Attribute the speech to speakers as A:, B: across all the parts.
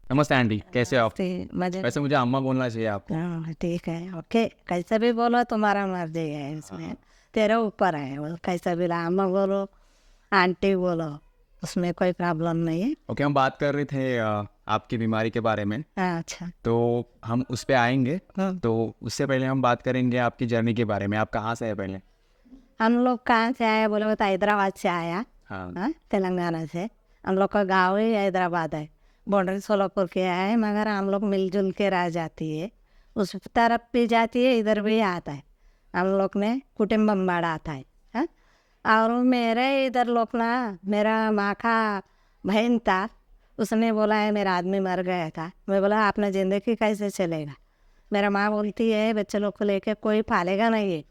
A: नमस्ते आंटी, कैसे हो आप?
B: मजे।
A: वैसे मुझे अम्मा बोलना चाहिए आपको।
B: हाँ ठीक है, ओके, कैसा भी बोलो तुम्हारा मर्जी है इसमें, तेरे ऊपर है वो, कैसा भी अम्मा बोलो आंटी बोलो, उसमें कोई प्रॉब्लम नहीं है।
A: ओके, हम बात कर रहे थे आपकी बीमारी के बारे में,
B: हाँ, अच्छा।
A: तो हम उस पे आएंगे।
B: हम्म।
A: तो उससे पहले हम बात करेंगे आपकी जर्नी के बारे में। आप कहाँ से है पहले?
B: हम लोग कहाँ से आया बोले तो हैदराबाद से आया।
A: हाँ।
B: हाँ, तेलंगाना से। हम लोग का गांव ही हैदराबाद है, बॉर्डर सोलापुर के है, मगर हम लोग मिलजुल के रह जाती है, उस तरफ भी जाती है, इधर भी आता है। हम लोग ने कुटुम्बम बाड़ा आता है। हाँ, और मेरे इधर लोग ना, मेरा माँ का बहन था, उसने बोला है मेरा आदमी मर गया था। मैं बोला अपना ज़िंदगी कैसे चलेगा? मेरा माँ बोलती है बच्चे लोग को लेके कोई पालेगा नहीं है।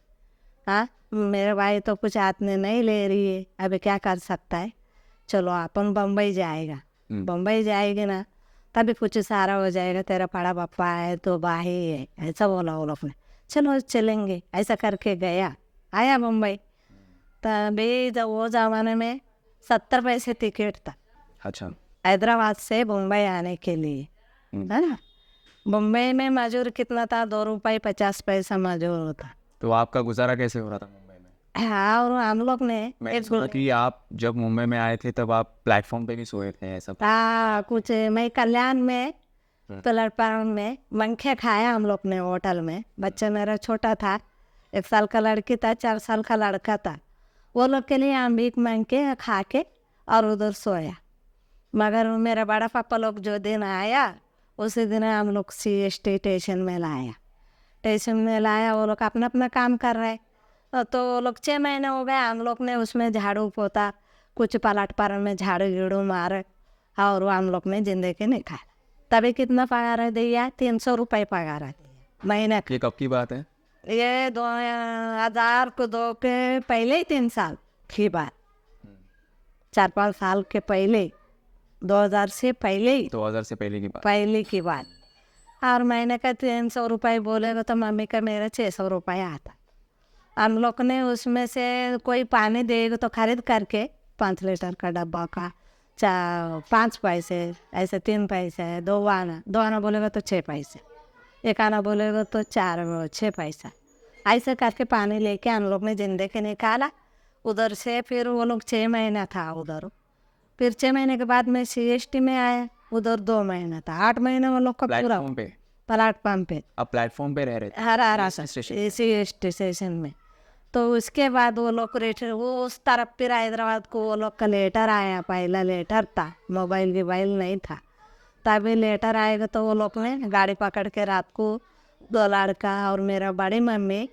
B: हाँ, मेरे भाई तो कुछ हाथ में नहीं ले रही है, अभी क्या कर सकता है? चलो अपन बम्बई जाएगा, बम्बई जाएगी ना, तभी कुछ सारा हो जाएगा, तेरा बड़ा पप्पा है तो भाई है, ऐसा बोला वो लोग ने। चलो चलेंगे, ऐसा करके गया, आया बम्बई। तभी जब वो ज़माने में 70 पैसे टिकट था
A: अच्छा।
B: हैदराबाद से बम्बई आने के लिए, है ना। बम्बई में मजूर कितना था? 2 रुपये 50 पैसा मजूर होता।
A: तो आपका गुजारा कैसे हो रहा था मुंबई में?
B: हाँ, और हम लोग ने
A: मैंने सुना कि आप जब मुंबई में आए थे तब आप प्लेटफॉर्म पे भी सोए थे, ऐसा?
B: हाँ, कुछ मैं कल्याण में प्लेटफार्म में मंखे खाया हम लोग ने होटल में। बच्चा मेरा छोटा था, 1 साल का लड़की था, 4 साल का लड़का था। वो लोग के लिए हम भीख मांग के खा के और उधर सोया। मगर मेरा बड़ा पापा लोग जो दिन आया, उसी दिन हम लोग CST स्टेशन में लाया। स्टेशन में लाया, वो लोग अपना अपना काम कर रहे। तो वो लोग 6 महीने हो गए, हम लोग ने उसमें झाड़ू पोता, कुछ पलट पर में झाड़ू गिड़ू मारे, और वो हम लोग ने जिंदगी निकाला। तभी कितना पगार दिया? 300 रुपये पगार दिया महीने का।
A: ये कब की बात है?
B: ये 2000 को 2 के पहले ही, 3 साल की बात, 4-5 साल के पहले, 2000 से पहले ही,
A: 2000 से पहले की बात?
B: पहले की बात। और महीने का 300 रुपये बोलेगा तो मम्मी का मेरा 600 रुपये आता। हम लोग ने उसमें से कोई पानी देगा तो खरीद करके 5 लीटर का डब्बा का 5 पैसे, ऐसे 3 पैसे, 2 आना बोलेगा तो 6 पैसे, 1 आना बोलेगा तो 6 पैसा, ऐसे करके पानी लेके हम लोग ने जिंदगी निकाला उधर से। फिर वो लोग 6 महीना था उधर, फिर 6 महीने के बाद मैं CST में आया, उधर 2 महीना था, 8 महीने वो लोग का पूरा
A: प्लेटफॉर्म पे?
B: प्लेटफॉर्म पे,
A: आप प्लेटफॉर्म पे रह रहे थे?
B: हरा
A: स्टेशन?
B: CST स्टेशन में। तो उसके बाद वो लोग वो उस तरफ फिर हैदराबाद को वो लोग का लेटर आया, पहला लेटर था, मोबाइल नहीं था, तभी लेटर आएगा तो वो लोग ने गाड़ी पकड़ के रात को 2 लड़का और मेरा बड़ी मम्मी,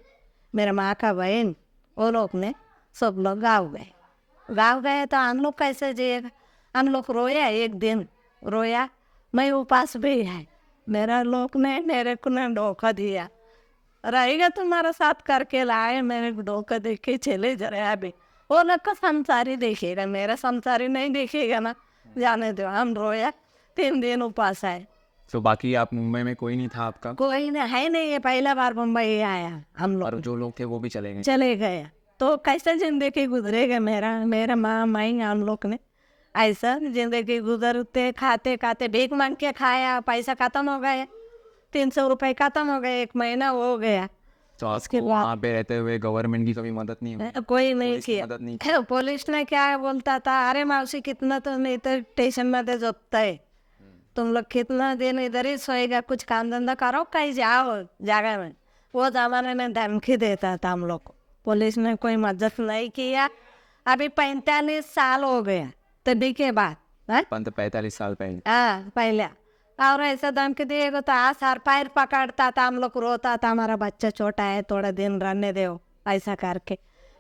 B: मेरा माँ का बहन, वो लोग ने सब लोग गाँव गए तो हम लोग कैसे जिएगा? हम लोग रोया, एक दिन रोया, मैं उपास भी है। मेरा लोग ने मेरे को ना धोखा दिया, रहेगा तुम्हारा साथ करके लाए, मेरे को धोखा दे के चले जा रहे। अभी वो लोग का संसारी देखेगा, मेरा संसारी नहीं देखेगा ना, जाने दो। हम रोया, 3 दिन उपास है।
A: तो बाकी आप मुंबई में कोई नहीं था आपका?
B: कोई नहीं है, नहीं, ये पहला बार मुंबई आया हम लोग,
A: और जो लोग थे वो भी चले गए?
B: चले गए। तो कैसे जिंदगी गुजरेगा मेरा माँ मैं हम लोग ने ऐसा जिंदगी गुजरते, खाते खाते भीख मांग के खाया, पैसा खत्म हो गया, 300 रुपये खत्म हो गए, 1 महीना हो गया।
A: तो आपको वहाँ पे रहते हुए गवर्नमेंट की कभी मदद नहीं हुई?
B: कोई नहीं
A: पुलिस की मदद नहीं
B: किया। पुलिस ने क्या बोलता था, अरे मौसी कितना तो नहीं तो स्टेशन में तो जोतता है, तुम लोग कितना दिन इधर ही सोएगा, कुछ काम धंधा करो, कहीं जाओ जगह में। वो जमाने में धमकी देता था हम लोग को, पुलिस ने कोई मदद नहीं किया। अभी 45 साल हो गया तभी के बाद, हाँ
A: 45 साल पहले?
B: हाँ, पहले। और ऐसा धमकी दिएगा तो सर पैर पकड़ता था, हम लोग रोता था, हमारा बच्चा छोटा है, थोड़ा दिन रहने दो, ऐसा करके।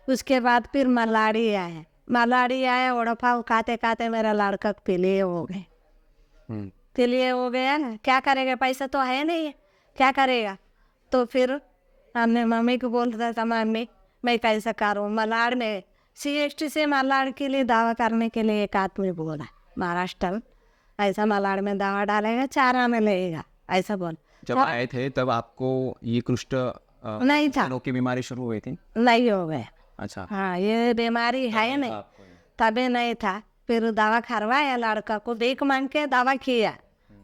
B: उसके बाद फिर मलाड़ी आया, वड़ा पाव खाते खाते मेरा लड़का पीलिए हो गए। पीलिए हो गया ना, क्या करेगा, पैसा तो है नहीं, क्या करेगा? तो फिर हमने मम्मी को बोलता था, मम्मी मैं कैसा करूँ? मलाड में CST से मलाड के लिए दावा करने के लिए एक आदमी बोला, महाराष्ट्र में, ऐसा मलाड में दावा डालेगा, 4 आने लगेगा, ऐसा बोल।
A: जब आए थे तब आपको ये कुष्ठ
B: नहीं था,
A: रोग की बीमारी शुरू हुई थी?
B: नहीं हो गया।
A: अच्छा।
B: हाँ, ये बीमारी है नहीं, तभी नहीं था। फिर दवा करवाया, लड़का को भीख मांग के दवा किया,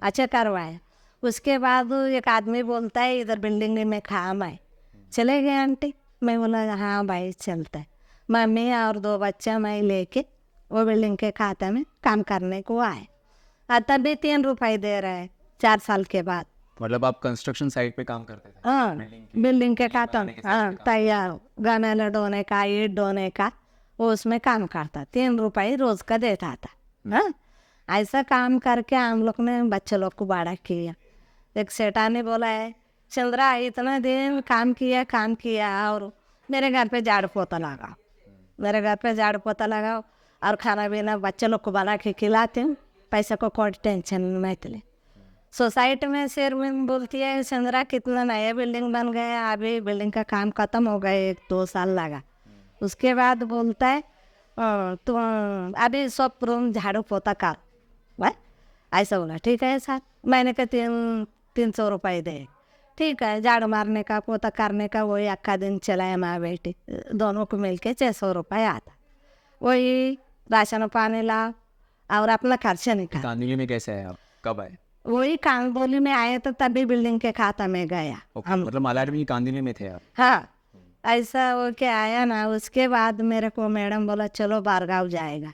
B: अच्छा करवाया। उसके बाद एक आदमी बोलता है इधर बिल्डिंग में काम है, चले गए आंटी। मैं बोला हाँ भाई चलता है। मम्मी और 2 बच्चा मैं लेके वो बिल्डिंग के खाते में काम करने को आए। तभी 3 रुपये दे रहा है 4 साल के बाद।
A: मतलब आप कंस्ट्रक्शन साइट पे काम करते थे?
B: हाँ, बिल्डिंग के खाता
A: बनाने के साथ
B: हाँ
A: भी काम
B: तैयार गनेला ढोने का, ईट ढोने का, वो उसमें काम करता। 3 रुपये रोज का देता था। हाँ, ऐसा काम करके हम लोग ने बच्चे लोग को बड़ा किया। एक सेठा ने बोला है चंद्रा इतना दिन काम किया और मेरे घर पे झाड़ू पोता लगाओ, मेरे घर पे झाड़ू पोता लगाओ और खाना पीना बच्चे लोग को बना के खिलाते हूँ, पैसा को कोई टेंशन नहीं ले। सोसाइटी में शेरविन बोलती है चंद्रा कितना नया बिल्डिंग बन गया, अभी बिल्डिंग का काम खत्म हो गया, 1-2 साल लगा। उसके बाद बोलता है तुम अभी सब रूम झाड़ू पोता कर। वह ऐसा बोला ठीक है सर। मैंने कहा 300 रुपये दे। ठीक है, झाड़ू मारने का पोता करने का वही अक्का दिन चलाया माँ बेटी दोनों को मिलके 600 रुपये आता। वही राशन पानी ला और अपना खर्चा निकाल।
A: कांदिवली में कैसे आए आप, कब आए?
B: वही कांगबोली में आए तो तभी बिल्डिंग के खाता में गया।
A: मतलब मालाड में कांदिवली में थे आप?
B: हाँ, ऐसा हो के आया ना। उसके बाद मेरे को मैडम बोला चलो बारगांव जाएगा।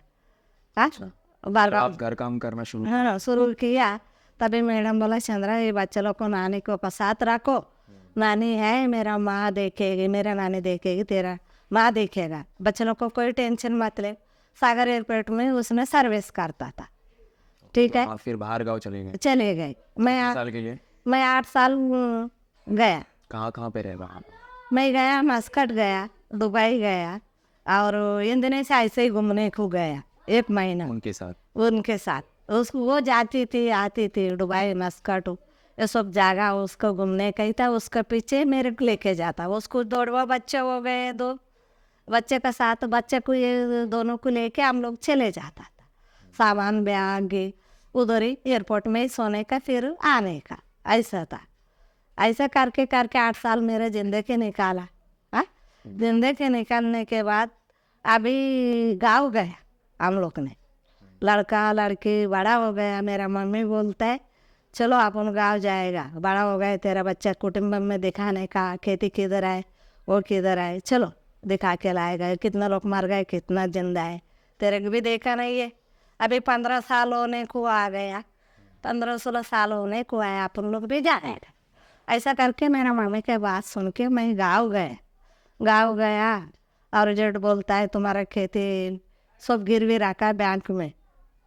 B: हाँ,
A: तो
B: बारगांव
A: आप घर काम करना शुरू?
B: हाँ शुरू किया। तभी मैडम बोला चंद्रा ये बच्चे लोग को नानी को साथ रखो, नानी है मेरा माँ देखेगी, मेरा नानी देखेगी, तेरा माँ देखेगा, बच्चे लोग को कोई टेंशन मत ले। सागर एयरपोर्ट में उसने सर्विस करता था। ठीक है,
A: आप फिर बाहर गाँव चले गए?
B: चले गए।
A: कितने साल के लिए?
B: मैं 8 साल गया।
A: कहाँ पे रहे वहाँ?
B: मैं गया मस्कट गया, दुबई गया और इंडोनेशिया ऐसे ही घूमने को गया 1 महीना
A: उनके साथ?
B: उनके साथ। उसको वो जाती थी आती थी दुबई मस्कट ये सब जगह उसको घूमने का ही था। उसके पीछे मेरे को लेके जाता। उसको 2 बच्चे हो गए, 2 बच्चे का साथ बच्चे को ये दोनों को लेके हम लोग चले जाता था। सामान बैग उधर ही एयरपोर्ट में ही सोने का फिर आने का ऐसा था। ऐसा करके करके 8 साल मेरे जिंदगी निकाला। हाँ, जिंदगी निकालने के बाद अभी गाँव गया हम लोग ने। लड़का लड़की बड़ा हो गया। मेरा मम्मी बोलता है चलो अपन गाँव जाएगा, बड़ा हो गया तेरा बच्चा, कुटुंब में दिखाने का खेती किधर है वो किधर है, चलो दिखा के लाएगा, कितना लोग मर गए कितना जिंदा है तेरे को भी देखा नहीं है। अभी 15 साल होने को आ गया, 15-16 साल होने को आया, अपन लोग भी जाएगा। ऐसा करके मेरा मम्मी के बात सुन के मैं गाँव गया और जेठ बोलता है तुम्हारा खेती सब गिरवी रखा है बैंक में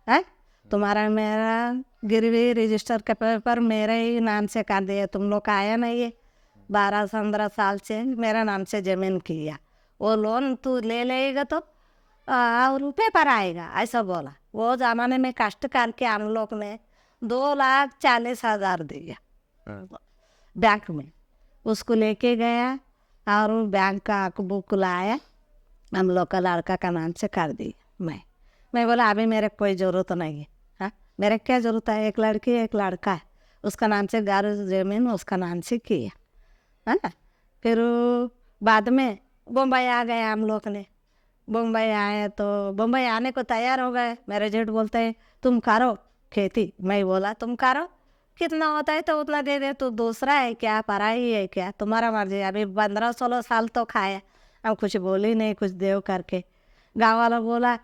B: है, तुम्हारा मेरा गिरवी रजिस्टर के पेपर मेरे ही नाम से कर दिया, तुम लोग आया नहीं है 12-15 साल से मेरा नाम से ज़मीन किया, वो लोन तू ले लेगा तो और पेपर आएगा ऐसा बोला। वो ज़माने में कष्ट करके हम लोग ने 2,40,000 दिया बैंक में। उसको लेके गया और बैंक का बुक लाया, हम लोग का लड़का का नाम से कर दी। मैं बोला अभी मेरे कोई ज़रूरत नहीं है। हाँ, मेरे क्या ज़रूरत है, एक लड़की एक लड़का है, उसका नाम से घर ज़मीन उसका नाम से किया है ना। फिर बाद में बम्बई आ गए हम लोग ने। बम्बई आए तो बम्बई आने को तैयार हो गए। मेरे जेठ बोलते हैं तुम करो खेती। मैं बोला तुम करो, कितना होता है तो उतना दे दे, तो दूसरा है क्या पराई है क्या, तुम्हारा मर्जी। अभी 15-16 साल तो खाया, हम कुछ बोली नहीं, कुछ देव करके। गाँव वाला बोला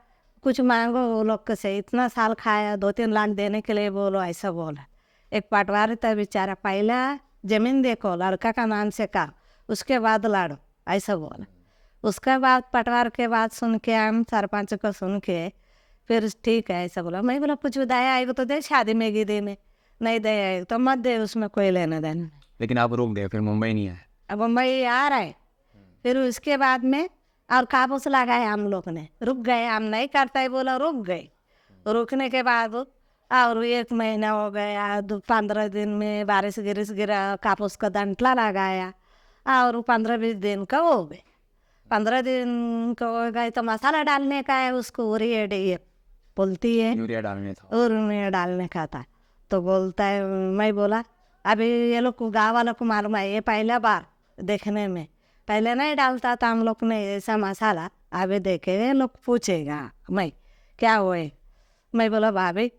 B: कुछ मांगो, वो लोग से इतना साल खाया 2-3 लाख देने के लिए बोलो ऐसा बोला। एक पटवारी था बेचारा, पहला ज़मीन देखो लड़का का नाम से का, उसके बाद लाड़ो ऐसा बोला। उसके बाद पटवार के बाद सुन के हम सरपंच को सुन के फिर ठीक है ऐसा बोला। मैं बोला कुछ दया आएगा तो दे, शादी में गी देने, नहीं दया आएगा तो मत दे, उसमें कोई लेना देना।
A: लेकिन आप रुक गए, फिर मुंबई नहीं आए?
B: अब मुंबई आ रहे। फिर उसके बाद में और काबूस लगाए हम लोग ने, रुक गए, हम नहीं करता है बोला रुक गए। रुकने के बाद और 1 महीना हो गया, 15 दिन में बारिश गिरा, कापूस का डंटला लगाया और 15-20 दिन का हो गए। 15 दिन का हो गए तो मसाला डालने का है, उसको यूरिया बोलती है,
A: यूरिया डालने था?
B: यूरिया डालने का था। तो बोलता है, मैं बोला अभी ये लोग को गाँव वालों को मालूम है, ये पहला बार देखने में, पहले नहीं डालता था हम लोग ने ऐसा मसाला, अभी देखे ये लोग पूछेगा मैं क्या हुए। मैं बोला भाभी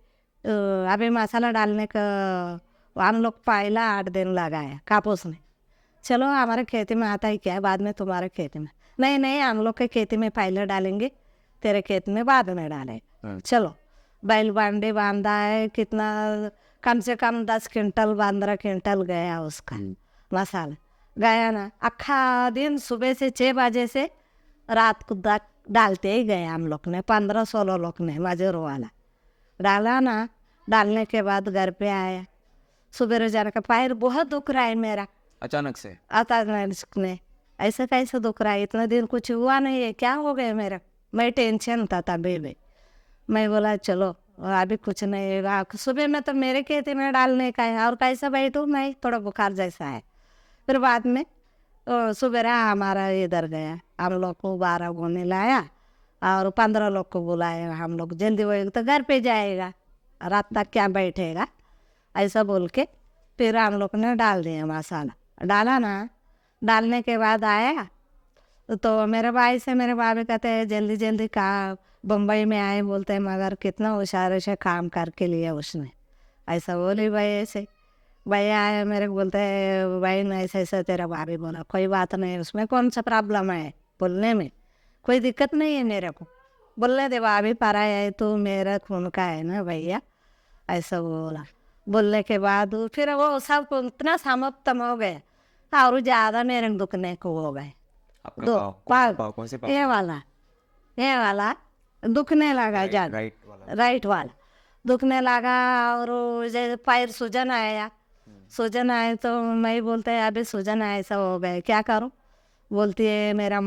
B: अभी मसाला डालने का हम लोग पहला 8 दिन लगाया कापूस में। चलो हमारे खेती में आता है क्या, बाद में तुम्हारे खेती में। नहीं नहीं, हम लोग के खेती में पहले डालेंगे, तेरे खेत में बाद में डालें। चलो बैल बांडे बांधा है, कितना कम से कम 10 क्विंटल 15 क्विंटल गया उसका मसाला। गया ना, अक्खा दिन सुबह से 6 बजे से रात को डालते ही गए हम लोग ने, 15-16 लोग ने मजूर वाला डाला ना। डालने के बाद घर पे आया, सुबह जाने का पैर बहुत दुख रहा है मेरा
A: अचानक से।
B: अचानक ने। ऐसा कैसे दुख रहा है, इतना दिन कुछ हुआ नहीं है, क्या हो गया मेरा। मैं टेंशन था तभी भी। मैं बोला चलो अभी कुछ नहीं होगा, सुबह में तो मेरे खेती में डालने का है और कैसा बैठूँ मैं, थोड़ा बुखार जैसा है। फिर बाद में सुबह हमारा इधर गया, हम लोग को 12 गोने लाया और 15 लोग को बुलाया। हम लोग जल्दी वो तो घर पे जाएगा, रात तक क्या बैठेगा, ऐसा बोल के फिर हम लोग ने डाल दिया मसाला। डाला ना, डालने के बाद आया तो मेरे भाई से मेरे भाभी कहते हैं जल्दी जल्दी का बम्बई में आए, बोलते हैं मगर कितना होशियार से काम करके लिया उसने। ऐसा बोली भाई से। भैया आया मेरे को बोलते हैं भाई नहीं ऐसा ऐसा, तेरा भाभी बोला कोई बात नहीं, उसमें कौन सा प्रॉब्लम है, बोलने में कोई दिक्कत नहीं है मेरे को। बोलने दे भाभी परा है तो मेरा खून का है ना भैया, ऐसा बोला। बोलने के बाद फिर वो सब इतना समाप्त हो गए और ज़्यादा मेरे दुखने को हो गए।
A: आपका
B: दो
A: पाव कौन से पाव?
B: ये वाला दुखने लगा ज़्यादा, राइट वाला दुखने लगा। और जैसे पैर सूजन आया, सूजन आए तो मैं बोलते है अभी सूजन ऐसा हो गया क्या करूं। बोलती है मेरा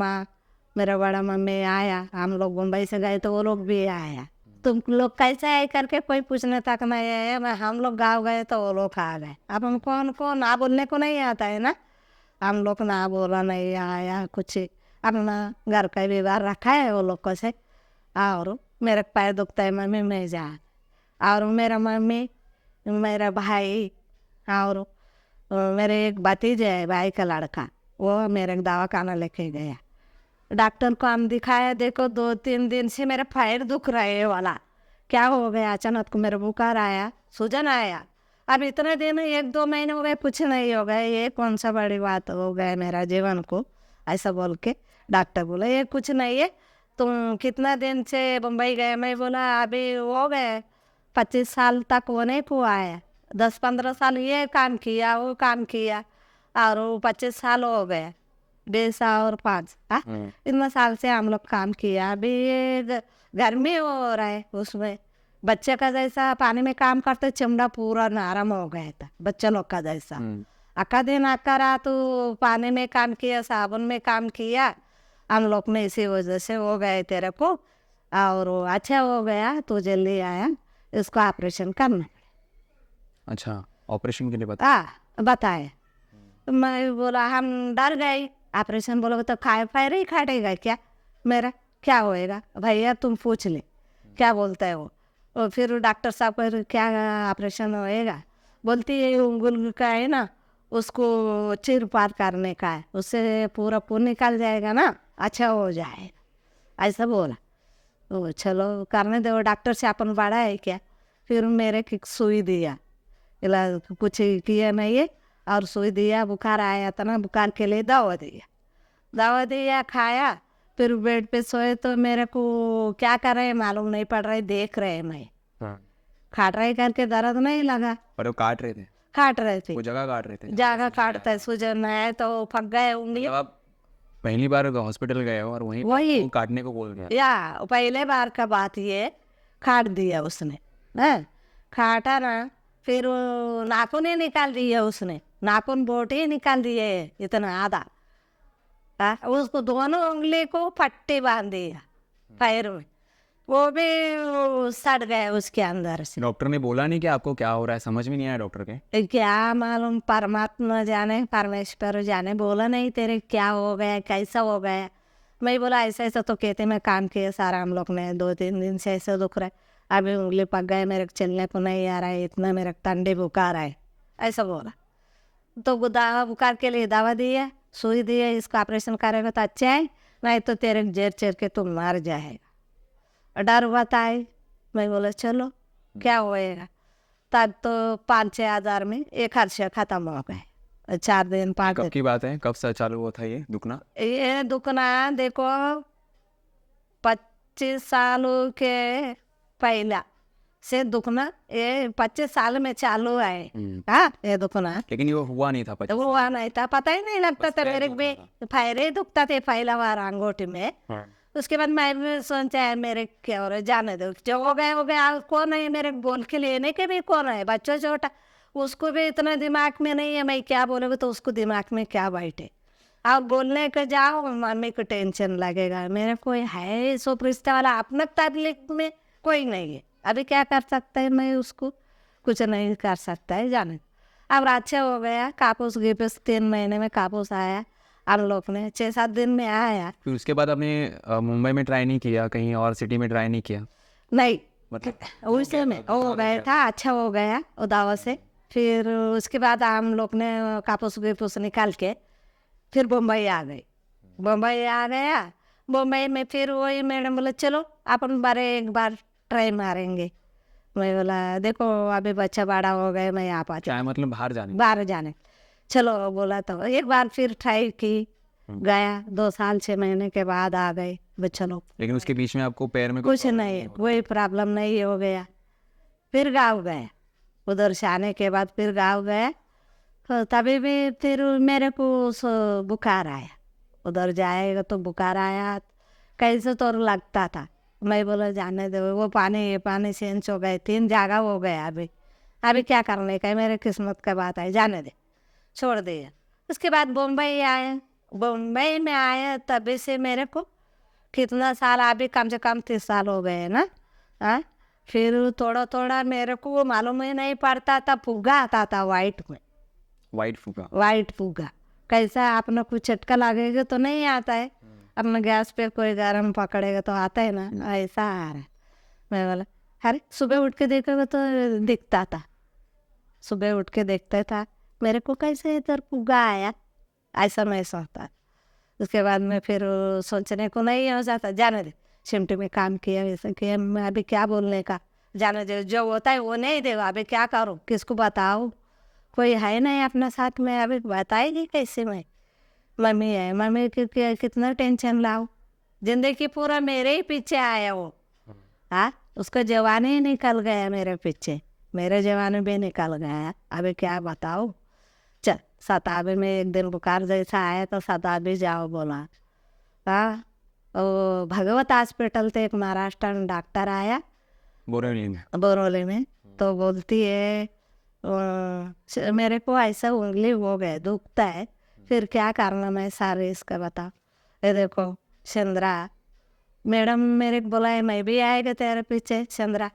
B: बड़ा मम्मी आया, हम लोग मुंबई से गए तो वो लोग भी आया। तुम लोग कैसे आए करके कोई पूछने तक नहीं आया। हम लोग गाँव गए तो वो लोग आ गए। अब हम कौन ना बोलने को नहीं आता है ना, हम लोग ना बोला नहीं आया कुछ, अपना घर का व्यवहार रखा है वो लोग को से। और मेरे पैर दुखता है मम्मी मैं जा, और मेरा मम्मी मेरा भाई और मेरे एक भतीजे है भाई का लड़का, वो मेरे दवा खाना लेके गया। डॉक्टर को हम दिखाया, देखो 2-3 दिन से मेरा पैर दुख रहा है वाला। क्या हो गया, अचानक को मेरा बुखार आया, सूजन आया। अब इतने दिन 1-2 महीने हो गए कुछ नहीं हो गए, ये कौन सा बड़ी बात हो गया मेरा जीवन को, ऐसा बोल के डॉक्टर बोला ये कुछ नहीं है, तुम कितना दिन से मुंबई गए। मैं बोला अभी हो गए 25 साल तक होने को आया, 10-15 साल ये काम किया वो काम किया, और वो 25 साल हो गए, 20 और 5 इतना साल से हम लोग काम किया। अभी ये गर्मी हो रहा है, उसमें बच्चे का जैसा पानी में काम करते चमड़ा पूरा नरम हो गया था बच्चा लोग का जैसा। अक्का दिन अक्का रात पानी में काम किया, साबुन में काम किया, हम लोग ने इसी वजह से हो गए तेरे को। और अच्छा हो गया तो जल्दी आया, इसको ऑपरेशन करना।
A: अच्छा, ऑपरेशन के लिए
B: बताए। मैं बोला हम डर गए, ऑपरेशन बोलोगे तो खाए पैर ही काटेगा क्या मेरा, क्या होएगा भैया तुम पूछ ले क्या बोलता है वो। और फिर डॉक्टर साहब को क्या ऑपरेशन होएगा, बोलती है उंगली का है ना, उसको चीर पार करने का है, उससे पूरा खून निकल जाएगा ना, अच्छा हो जाएगा, ऐसा बोला। तो चलो करने दो, डॉक्टर से अपन बड़ा है क्या। फिर मेरे की सुई दिया, इलाज कुछ किया नहीं है, और सुई दिया। बुखार आया था ना, बुखार के लिए दवा दिया खाया। फिर बेड पे सोए तो मेरे को क्या कर रहे मालूम नहीं पड़ रहा है, देख रहे मैं खाट रहे करके दर्द नहीं लगा।
A: और वो काट रहे थे, वो जगह काट रहे थे,
B: जगह काटता है, सूजन है तो फक गए उंगली।
A: आप पहली बार हॉस्पिटल गए हो और वही काटने को बोल गया?
B: या पहले बार का बात, ये काट दिया उसने, काटा ना, फिर नाखून ही निकाल दिया उसने, नाखून बोटी निकाल दिए इतना आधा। उसको दोनों उंगली को पट्टी बांध दिया पैर में, वो भी सड़ गए उसके अंदर से।
A: डॉक्टर ने बोला नहीं कि आपको क्या हो रहा है? समझ में नहीं आया डॉक्टर के?
B: क्या मालूम, परमात्मा जाने परमेश्वर जाने, बोला नहीं तेरे क्या हो गया कैसा हो गया। मैं बोला ऐसा ऐसा तो कहते मैं काम किया सारा, हम लोग ने 2-3 दिन से ऐसे दुख रहा है, अभी उंगली पक गए, मेरे को चलने को नहीं आ रहा है, इतना मेरे ठंडे बुखार है, ऐसा बोला। तो दवा बुखार के लिए दवा दिया, सुई दिया, इसका ऑपरेशन करेगा तो अच्छा है, नहीं तो तेरे जेर चेर के तुम मर जाएगा। डर बताए। मैं बोला चलो क्या होएगा। तब तो 5-6 हज़ार में एक खर्च खत्म हो गए। 4 दिन 5
A: कब
B: दिन
A: की बात है, कब से चालू हुआ था ये दुखना?
B: ये दुखना देखो 25 साल के पहला से दुखना, ये 25 साल में चालू है। हाँ ये दुखना
A: लेकिन ये हुआ नहीं था
B: तो
A: 25
B: वो नहीं था, पता ही नहीं लगता था मेरे को भी। पैरे दुखता थे पहला बार अंगूठी में। उसके बाद मैं भी सोचा है मेरे क्या हो रहा है, जाने दो जो हो गया। कौन है मेरे को बोल के लेने के भी कौन है, बच्चा छोटा, उसको भी इतना दिमाग में नहीं है मैं क्या बोलूँगा तो उसको दिमाग में क्या बैठे। आप बोलने के जाओ मम्मी को टेंशन लगेगा। मेरे कोई है सो रिश्ते वाला अपना तबलीग में कोई नहीं है। अभी क्या कर सकता है मैं उसको, कुछ नहीं कर सकता है जाने। अब अच्छा हो गया, कापूस गिपूस 3 महीने में कापूस आया हम लोग ने, 6-7 दिन में आया।
A: फिर उसके बाद आपने मुंबई में ट्राई नहीं किया, कहीं और सिटी में ट्राई नहीं किया?
B: नहीं
A: मतलब
B: उसे में हो गया था, अच्छा हो गया वो दवा से। फिर उसके बाद हम लोग ने कापूस गिपूस निकाल के फिर बम्बई आ गए। बम्बई आ गया, बम्बई में फिर वही मैडम बोले चलो अपन बारे एक बार ट्राई मारेंगे। मैं बोला देखो अभी बच्चा बड़ा हो गया, मैं आ पाती
A: क्या है मतलब बाहर जाने?
B: बाहर जाने। चलो बोला तो एक बार फिर ट्राई की, गया 2 साल 6 महीने के बाद आ गए बच्चा लोग।
A: लेकिन उसके बीच में आपको पैर में
B: कुछ नहीं, कोई प्रॉब्लम नहीं हो गया। फिर गाँव गया, उधर से आने के बाद फिर गाँव गया तो तभी भी फिर मेरे को बुखार आया। उधर जाएगा तो बुखार आया, कैसे तो लगता था। मैं बोला जाने दो, वो पानी ये पानी चेंज हो गए, 3 जगह हो गया। अभी क्या करने का है, मेरे किस्मत का बात है, जाने दे, छोड़ दिया। उसके बाद बम्बई आया, बम्बई में आया तभी से मेरे को कितना साल, अभी कम से कम 30 साल हो गए ना। हाँ फिर थोड़ा थोड़ा मेरे को वो मालूम ही नहीं पड़ता था, फुग्गा आता था वाइट में,
A: वाइट फूका?
B: वाइट फुग्गा। कैसा अपना कुछ झटका लगेगा तो नहीं आता है, अपना गैस पे कोई गरम पकड़ेगा तो आता है ना, ऐसा आ रहा है। मैं बोला अरे सुबह उठ के देखोगे तो दिखता था, सुबह उठ के देखता था मेरे को कैसे इधर फुग्गा आया, ऐसा महसूस होता। उसके बाद में फिर सोचने को नहीं हो जाता, जाने दे, सिमटी में काम किया वैसे किया, मैं अभी क्या बोलने का, जाने दे, जो होता है वो नहीं दे, अभी क्या करूँ, किसको बताऊँ, कोई है नहीं अपना साथ में, अभी बताएगी कैसे मैं। मम्मी है, मम्मी की कितना टेंशन लाऊं, जिंदगी पूरा मेरे ही पीछे आया वो। हाँ उसका जवानी ही निकल गया मेरे पीछे, मेरे जवानी भी निकल गया, अभी क्या बताऊँ। चल सताबे में एक दिन बुखार जैसा आया तो सताबे जाओ बोला। हाँ वो भगवत हॉस्पिटल से एक महाराष्ट्र डॉक्टर आया
A: बोरेवली में?
B: बोरोले में, तो बोलती है मेरे को ऐसा उंगली हो गए दुखता है, फिर क्या करना मैं सारे इसका बताओ। ये देखो चंद्रा मैडम मेरे को बोला है मैं भी आएगा तेरे पीछे चंद्रा,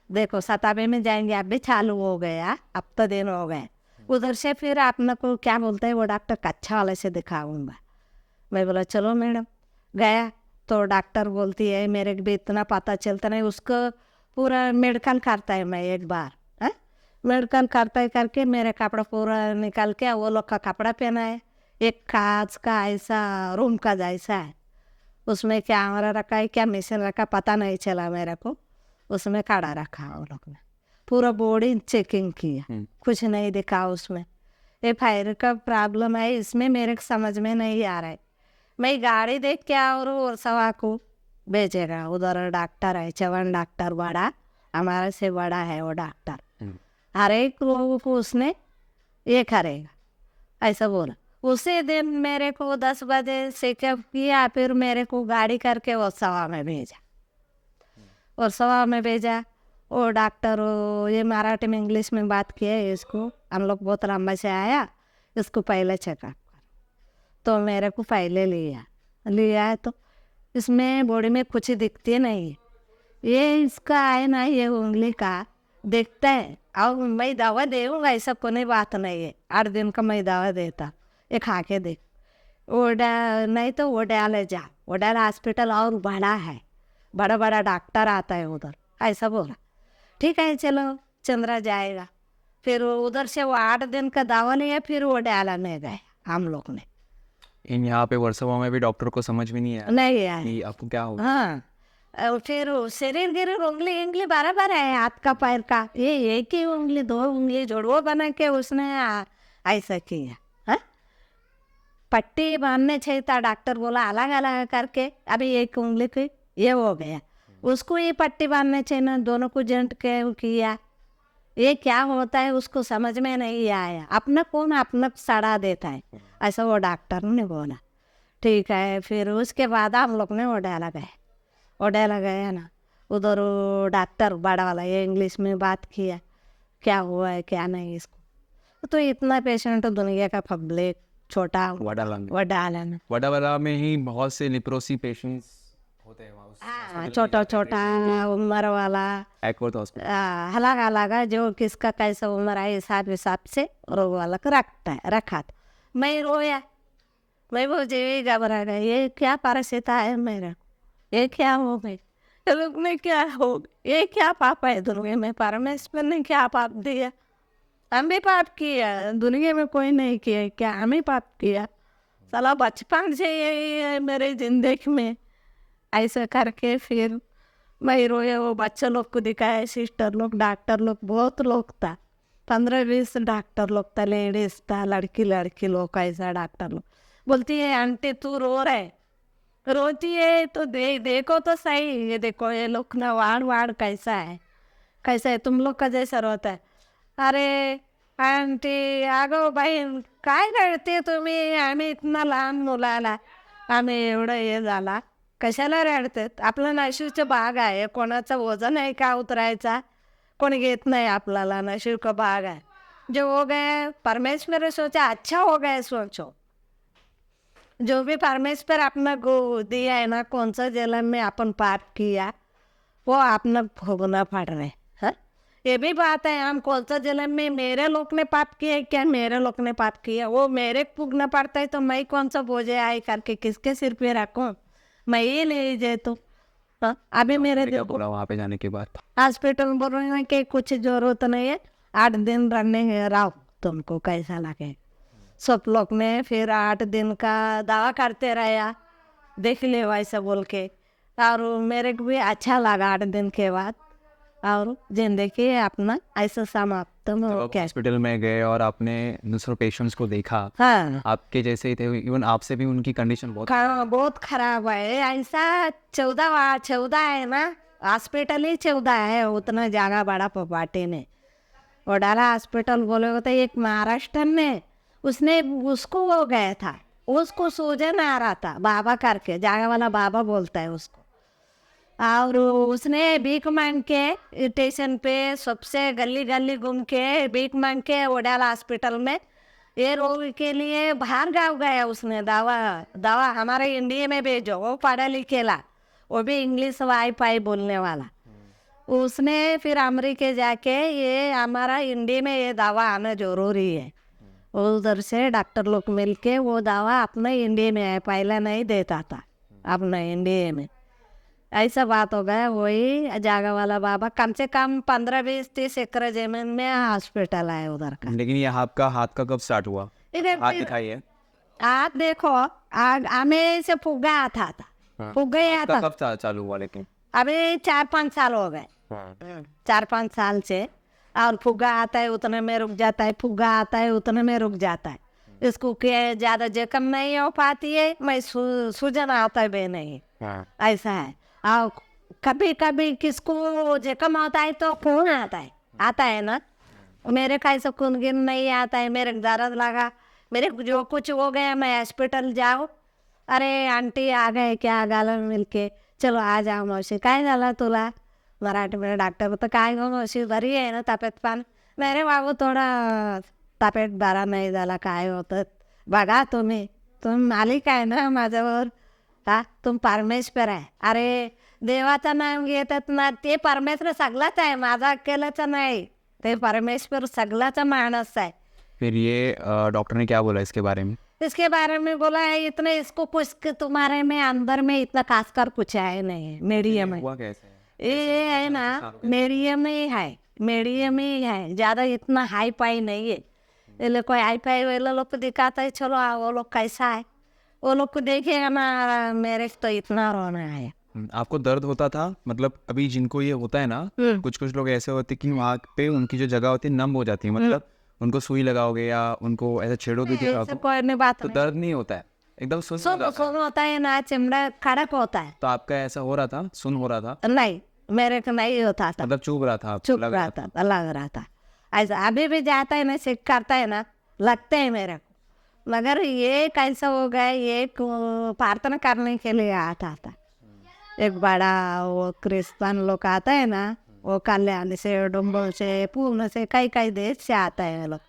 B: देखो सताबे में जाएंगे, अब भी चालू हो गया, अब तो दिन हो गए। उधर से फिर आपने को क्या बोलते हैं वो डॉक्टर कच्चा वाले से दिखाऊंगा। मैं बोला चलो मैडम, गया तो डॉक्टर बोलती है मेरे को भी इतना पता चलता नहीं, उसको पूरा मेडिकल करता है। मैं एक बार मेडिकल करता करके मेरे कपड़ा पूरा निकाल के वो लोग का कपड़ा पहना है, एक कांच का ऐसा रूम का जैसा है, उसमें कैमरा रखा है क्या मशीन रखा पता नहीं चला मेरे को, उसमें खड़ा रखा वो लोग ने, पूरा बॉडी चेकिंग किया, कुछ नहीं दिखा उसमें। ये फायर का प्रॉब्लम है इसमें, मेरे को समझ में नहीं आ रहा है। मैं गाड़ी देख के और सवा को भेजेगा, उधर डॉक्टर है चवन डॉक्टर, बड़ा हमारे से बड़ा है वो डॉक्टर, हर एक लोगों को उसने ये करेगा ऐसा बोला। उसी दिन मेरे को 10 बजे चेकअप किया, फिर मेरे को गाड़ी करके वो सवा में भेजा, और सवा में भेजा वो डॉक्टर, ये मराठी में इंग्लिश में बात किया है, इसको हम लोग बहुत लंबा से आया, इसको पहले चेकअप कर, तो मेरे को पहले लिया है तो इसमें बॉडी में कुछ दिखती नहीं है, ये इसका है ना ये उंगली का देखता है, और मैं दवा दूँगा ऐसा कोई बात नहीं है, 8 दिन का मैं दवा देता, ये खा के देख, नहीं तो वो डाले जा, वो डाल हॉस्पिटल और बड़ा है, बड़ा बड़ा डॉक्टर आता है उधर, ऐसा बोला। ठीक है चलो चंद्रा जाएगा, फिर उधर से वो 8 दिन का दवा लिया, फिर वो डाला में गए हम लोग ने।
A: इन यहाँ पे वर्सोवा में भी डॉक्टर को समझ में नहीं आया
B: नहीं आया,
A: कि आपको क्या हो?
B: हाँ फिर शरीर गिर उंगली उंगली बराबर है हाथ का पैर का, ये एक ही उंगली दो उंगली जोड़ो बना के उसने ऐसा किया। हाँ? पट्टी बांधने चाहिए था, डॉक्टर बोला अलग अलग करके, अभी एक उंगली की ये हो गया, उसको ये पट्टी बांधने चाहिए ना, दोनों को जंट के वो किया। ये क्या होता है उसको समझ में नहीं आया, अपना कौन अपना सड़ा देता है, ऐसा वो डॉक्टर ने बोला। ठीक है, फिर उसके बाद हम लोग ने ओडेला गए ना, उधर वो डॉक्टर बड़ा वाला ये इंग्लिश में बात किया, क्या हुआ है क्या नहीं इसको। तो इतना पेशेंट दुनिया का पब्लिक छोटा
A: वडावाला में ही बहुत से लेप्रोसी पेशेंट्स होते हैं वहाँ
B: हाँ, छोटा छोटा उम्र वाला
A: एक्वर्थ हॉस्पिटल।
B: अलग अलग है, जो किसका कैसा उम्र है हिसाब से रोग वाला को रखा था। मैं रोया, मैं वो जी घबरा गई, ये क्या परिस्थिति है मेरा, ये क्या हो गई, ये लोग ने क्या हो गया, ये क्या पाप है दुनिया में, परमेश्वर ने क्या पाप दिया, हम भी पाप किया, दुनिया में कोई नहीं किया, क्या हम ही पाप किया, साला बचपन से यही है मेरे जिंदगी में। ऐसा करके फिर मैं रोया, वो बच्चे लोग को दिखाया, सिस्टर लोग डॉक्टर लोग बहुत लोग था, 15-20 डॉक्टर लोग था, लेडीज था, लड़की लोग, ऐसा डॉक्टर लोग। बोलती है आंटी तू रो रहे, रोती है तो देखो तो सही, ये देखो ये लोग ना वाड़ कैसा है तुम लोग का जैसा रोता है। अरे आंटी आगो बहीण काय करते तुम्ही, आम्ही इतना लहान मुलाला आम्ही एवढं हे झाला कशाला रडतात, आपलं नशीबचं भाग आहे, कोणाचं वजन आहे का उतरायचा, कोणी घेत नाही आपल्याला, नशीब का भाग है, जो हो गए परमेश्वर ने सोचा अच्छा हो गया, सोचो जो भी परमेश्वर अपना को दिया है ना, कौन सा जन्म में अपन पाप किया वो अपना भोगना पड़ रहा है। हाँ? ये भी बात है, हम कौन सा जन्म में मेरे लोग ने पाप किया है, क्या मेरे लोग ने पाप किया, वो मेरे भोगना पड़ता है, तो मैं कौन सा बोझे आई करके किसके सिर पे रखूं, मैं ये ले जाए तो। हाँ? अभी मेरे
A: क्या बोला वहाँ पे जाने के बाद?
B: हॉस्पिटल में बोल रहे हैं कि कुछ जरूरत नहीं है, 8 दिन रहने रहो, तुमको कैसा लगे। सब लोग ने फिर 8 दिन का दवा करते रहा, देख ले वैसा बोल के, और मेरे को भी अच्छा लगा 8 दिन के बाद, और जिंदगी अपना ऐसा समाप्त हो गया।
A: हॉस्पिटल में गए और आपने दूसरे पेशेंट्स को देखा,
B: हाँ
A: आपके जैसे ही थे, इवन आपसे भी उनकी कंडीशन
B: बहुत खराब है, ऐसा 14 है ना, हॉस्पिटल ही 14 है, उतना जगह बड़ा पपाटे ने वडाला हॉस्पिटल बोले होते। एक महाराष्ट्र में उसने उसको हो गया था, उसको सूजन आ रहा था, बाबा करके जागा वाला बाबा बोलता है उसको, और उसने भीख मांग के स्टेशन पे सबसे गली घूम के भीख मांग के वडाला हॉस्पिटल में ये रोग के लिए बाहर गाँव गया उसने, दवा हमारे इंडिया में भेजो, वो पढ़ा लिखेला, वो भी इंग्लिश वाई पाई बोलने वाला, उसने फिर अमेरिका जाके ये हमारा इंडिया में ये दवा आना जरूरी है, उधर से डॉक्टर लोग मिल के वो दवा अपने इंडिया में है, पहले नहीं देता था अपने इंडिया में, ऐसा बात हो गया। वही जागा वाला बाबा कम से कम 15-20-30 एकड़ जमीन में हॉस्पिटल है उधर का।
A: लेकिन ये आपका हाथ का कब स्टार्ट हुआ? हाथ दिखाइए।
B: आप देखो आग हमें से फुग्गा आता था, फुग्गा आता
A: कब चालू हुआ? लेकिन
B: अभी 4-5 साल हो गए, 4-5 साल से, और फुग्गा आता है उतने में रुक जाता है, फुग्गा आता है उतने में रुक जाता है, इसको क्या ज़्यादा जख्म नहीं हो पाती है, मैं सूजन आता है नहीं, ऐसा है। और कभी कभी किसको जख्म होता है तो खून आता है ना, मेरे कैसे खून गिन नहीं आता है, मेरे दर्द लगा, मेरे जो कुछ हो गया, मैं हॉस्पिटल जाओ, अरे आंटी आ गए क्या, गाला मिल के चलो आ जाओ मौसी, काय झाला तुला, मराठी में डॉक्टर तो काय गो मौसी बरी आहे ना तब्येत पान, मेरे बाबू थोडा तब्येत बरा नाही झाला, काय होतं बघा तुम मालिक आहे ना माझ्यावर, हा तुम परमेश्वर आहे, अरे देवाचं नाव घेतात ना, ते परमेश्वर सगळाच आहे, माझा अकेलाचा नाही, ते परमेश्वर सगळाचा माणूस आहे।
A: फिर ये डॉक्टर ने क्या बोला इसके बारे में?
B: इसके बारे में बोला है इतने इसको कुछ तुम्हारे में अंदर में इतना खास कर कुछ है नहीं, मीडियम है,
A: हुआ कैसे?
B: ये है ना मीडियम ही है, ज़्यादा इतना हाई फाई नहीं है, ये लोग कोई हाई फाई वाले लोग को दिखाता है, चलो वो लोग कैसा है, वो लोग को देखिएगा ना, मेरे तो इतना रोना है,
A: आपको दर्द होता था? मतलब अभी जिनको ये होता है ना, कुछ कुछ लोग ऐसे होते हैं कि वहाँ पे उनकी जो जगह होती है नम हो जाती है, मतलब उनको सुई लगाओगे या उनको ऐसा छेड़ोगे कि
B: ऐसे कोई नहीं बात
A: तो
B: नहीं।
A: दर्द नहीं होता है, एकदम सुन हो
B: सुन
A: जाता है।
B: सुन होता है ना, चमड़ा कड़क होता है।
A: तो आपका ऐसा हो रहा था, सुन हो रहा था,
B: नहीं, मेरे को नहीं होता था,
A: मतलब चुभ रहा था, आपको
B: चुप
A: लग रहा
B: रहता था, लग रहा था। ऐसा अभी भी जाता है ना, चेक करता है ना, लगता है मेरे को। मगर ये कैसा हो गया, ये प्रार्थना करने के लिए आता था। एक बड़ा वो क्रिस्तान लोग आता है ना, वो कल्याण से, डुम्बल से, पूर्ण से, कई कई देश से आता है वो लोग।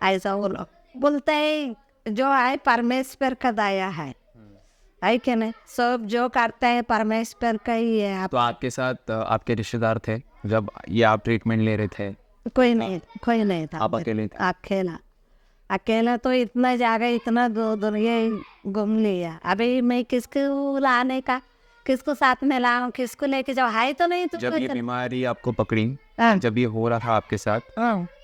B: ऐसा वो लोग बोलते हैं जो है परमेश्वर का दया है कि नहीं? सब जो करता है परमेश्वर का ही है। आप
A: तो आपके साथ आपके रिश्तेदार थे जब ये आप ट्रीटमेंट ले रहे थे?
B: कोई नहीं था।
A: आप अकेले थे?
B: अकेला अकेला तो इतना जगह, इतना दुनिया घूम लिया। अभी मैं किसको लाने का, किसको साथ में लाऊं, किसको लेके जाऊं, है तो नहीं।
A: जब ये बीमारी आपको पकड़ी,
B: हाँ।
A: जब ये हो रहा था आपके साथ,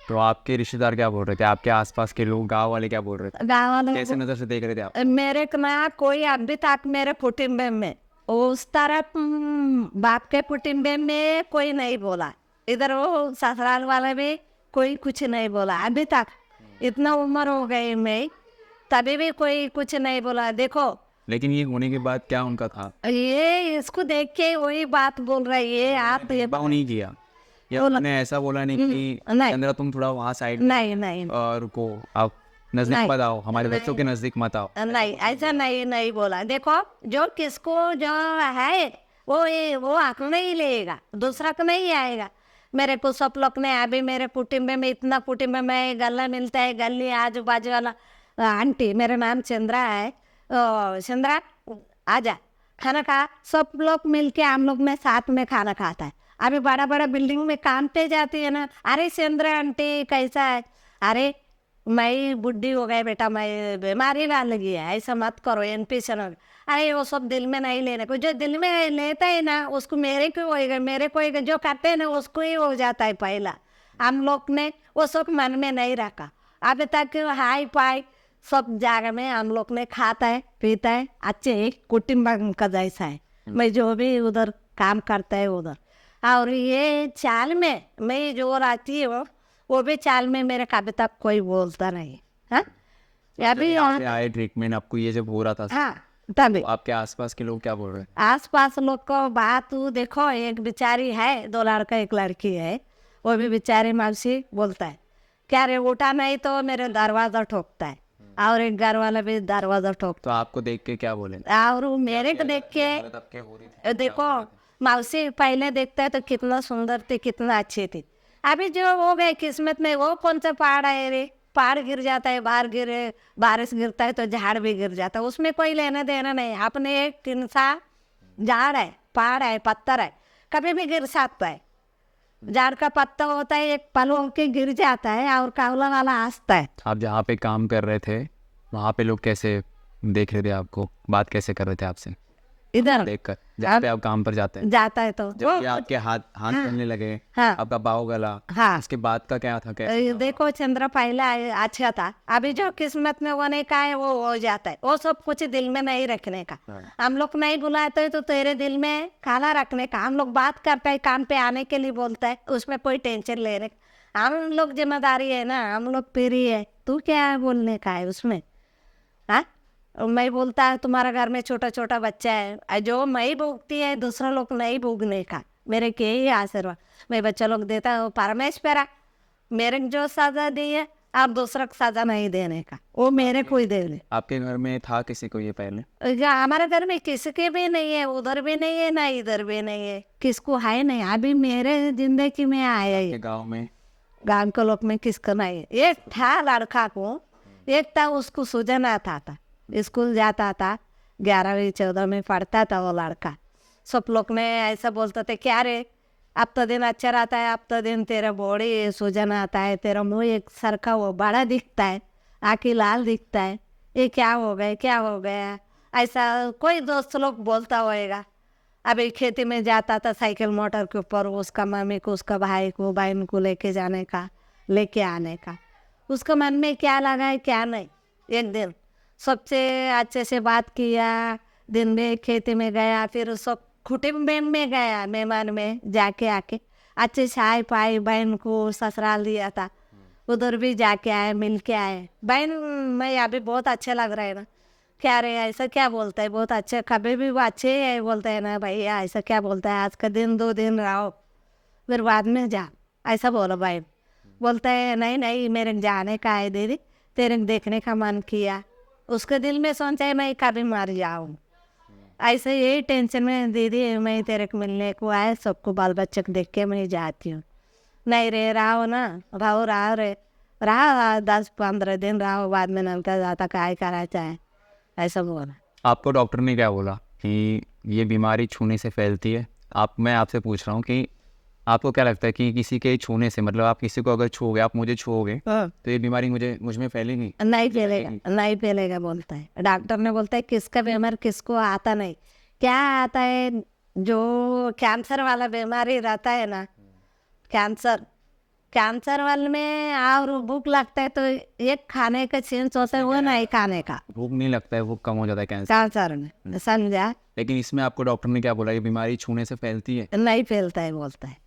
A: तो आपके रिश्तेदार क्या बोल रहे थे, आपके आसपास के लोग, गांव वाले क्या बोल रहे थे,
B: गाँव वालों
A: कैसे नजर से देख रहे थे आप?
B: मेरे को ना कोई अभी तक मेरे कुटुंब में उस तरफ बाप के कुटुंब में कोई नहीं बोला। इधर वो ससुराल वाले भी कोई कुछ नहीं बोला अभी तक। इतना उम्र हो गई मैं, तभी भी कोई कुछ नहीं बोला। देखो
A: लेकिन ये होने के बाद क्या उनका था?
B: ये इसको देख के वही बात बोल रही है आप। ये
A: भेदभाव नहीं किया या उन्होंने ऐसा बोला नहीं कि
B: नहीं।
A: चंद्रा तुम थोड़ा वहाँ साइड
B: नहीं
A: रुको, आप नजदीक
B: नहीं।
A: मत आओ, हमारे बच्चों के नजदीक मत आओ?
B: नहीं, ऐसा नहीं बोला। देखो जो किसको जो है वो हक नहीं लेगा, दूसरा को नहीं आएगा। मेरे को सब लोग ने अभी मेरे कुटुंब में, इतना कुटुंब में गला मिलता है, गली आजू बाजू वाला आंटी, मेरा नाम चंद्रा है, चंद्रा आजा खाना खा। सब लोग मिलके हम लोग में साथ में खाना खाता है। अभी बड़ा बड़ा बिल्डिंग में काम पे जाती है ना, अरे चंद्रा आंटी कैसा है, अरे मैं बुढ़ी हो गई बेटा, मैं बीमारी ना लगी है, ऐसा मत करो, इन्फेक्शन हो गया। अरे वो सब दिल में नहीं लेने को, जो दिल में लेता है ना उसको मेरे को होएगा, मेरे को होएगा, जो करते हैं ना उसको ही हो जाता है। पहला हम लोग ने वो सब मन में नहीं रखा। अभी तक हाई पाई सब जगह में हम लोग ने खाता है, पीता है, अच्छे एक कुटुंब का जैसा है। मैं जो भी उधर काम करता है उधर, और ये चाल में मैं जो रहती हूँ वो भी चाल में मेरे कभी तक कोई बोलता नहीं। हाँ अभी
A: यहाँ पे आए ट्रीटमेंट, आपको ये जब हो रहा था,
B: हाँ तभी
A: तो आपके आसपास के लोग क्या बोल रहे हैं?
B: आसपास लोग को बात देखो, एक बेचारी है, 2 लड़का 1 लड़की है, वो भी बेचारी मौसी बोलता है क्या रे उठा नहीं तो मेरे दरवाजा ठोकता है, और एक घर वाला भी दरवाजा ठोकता
A: तो आपको देख के क्या बोले?
B: है। और मेरे को देख के देखो, मौसी पहले देखता है तो कितना सुंदर थी, कितना अच्छी थी। अभी जो हो गए किस्मत में, वो कौन सा पहाड़ है रे, पहाड़ गिर जाता है, बारिश गिरता है तो झाड़ भी गिर जाता है, उसमें कोई लेना देना नहीं। अपने एक इंसान झाड़ है, पहाड़ है, पत्थर है, कभी भी गिर सकता है। झाड़ का पत्ता होता है, एक पल होके गिर जाता है और कावला वाला हंसता है।
A: आप जहाँ पे काम कर रहे थे वहाँ पे लोग कैसे देख रहे थे आपको, बात कैसे कर रहे थे आपसे
B: इधर
A: देखकर, जहाँ पे आप काम पर जाते हैं?
B: जाता है तो
A: जब ये आपके हाथ चलने लगे,
B: हाँ।
A: आपका बाव गला,
B: हाँ।
A: उसके बाद का क्या था, कैसे?
B: देखो चंद्र पहले अच्छा था, अभी जो किस्मत में होने का है वो हो जाता है। वो सब कुछ दिल में नहीं रखने का। हम लोग नहीं बुलाते तो तेरे दिल में खाना रखने का। हम लोग बात करते हैं, काम पे आने के लिए बोलता है, उसमें कोई टेंशन लेने का हम लोग जिम्मेदारी है ना, हम लोग पेरी है, तू क्या बोलने का है उसमें। हाँ मैं बोलता है तुम्हारा घर में छोटा छोटा बच्चा है, जो मैं भोगती है दूसरा लोग नहीं भोगने का। मेरे के ही आशीर्वाद मैं बच्चा लोग देता हूँ, परमेश्वर मेरे को जो सजा दी है आप दूसरा को सजा नहीं देने का, वो मेरे को ही दे ले।
A: आपके घर में था किसी को ये पहले?
B: हमारे घर में किसी के भी नहीं है, उधर भी नहीं है ना इधर भी नहीं है, किसको है नहीं। अभी मेरे जिंदगी में आया है,
A: गाँव में,
B: गाँव के लोग में किसको नहीं है। एक था लड़का को, एक था उसको सूजन आता था, स्कूल जाता था, 11वीं 14 में पढ़ता था वो लड़का। सब लोग ने ऐसा बोलते थे क्या रे अब तो दिन अच्छा रहता है, अब तो दिन तेरा बॉडी सूजन आता है, तेरा मुँह एक सरखा वो बड़ा दिखता है, आँखें लाल दिखता है, ये क्या हो गया क्या हो गया, ऐसा कोई दोस्त लोग बोलता होएगा। अभी खेती में जाता था साइकिल मोटर के ऊपर, उसका मम्मी को, उसका भाई को, बहन को लेके जाने का, लेके आने का, उसका मन में क्या लगा है क्या नहीं। एक दिन सबसे अच्छे से बात किया, दिन में खेती में गया, फिर सब कुटुंब में गया मेहमान में जाके आके अच्छे चाय पाई, बहन को ससुराल दिया था, उधर भी जाके आए, मिल के आए। बहन मैं अभी बहुत अच्छे लग रहा है ना, क्या रे ऐसा क्या बोलता है, बहुत अच्छे, कभी भी वो अच्छे है बोलता है ना भैया, ऐसा क्या बोलता है, आज का दिन 2 दिन रहो फिर बाद में जा, ऐसा बोला भाई। बोलता है नहीं नहीं मेरे जाने का है दीदी, तेरे को देखने का मन किया। उसके दिल में सोचा है मैं कभी मर जाऊँ, ऐसे यही टेंशन में दीदी मैं तेरे को मिलने को आए, सबको बाल बच्चे को देख के मैं जाती हूँ। नहीं रे रहो ना, रहो रे, रहा 10-15 दिन रहो, बाद में नलका जाता काय करा चाहे, ऐसा बोला।
A: आपको डॉक्टर ने क्या बोला कि ये बीमारी छूने से फैलती है? मैं आपसे पूछ रहा हूँ कि आपको क्या लगता है कि किसी के छूने से, मतलब आप किसी को अगर छूओगे, आप मुझे छूओगे तो ये बीमारी मुझ में फैलेगी?
B: नहीं फैलेगा, नहीं फैलेगा बोलता है डॉक्टर ने। बोलता है किसका बीमार किसको आता नहीं, क्या आता है, जो कैंसर वाला बीमारी रहता है ना, कैंसर वाले में और भूख लगता है तो एक खाने का चेंज होता है, वो नहीं खाने का,
A: भूख नहीं लगता है, भूख कम हो जाता है कैंसर
B: कैंसर में, समझा।
A: लेकिन इसमें आपको डॉक्टर ने क्या बोला, ये बीमारी छूने से फैलती है?
B: नहीं फैलता है बोलता है।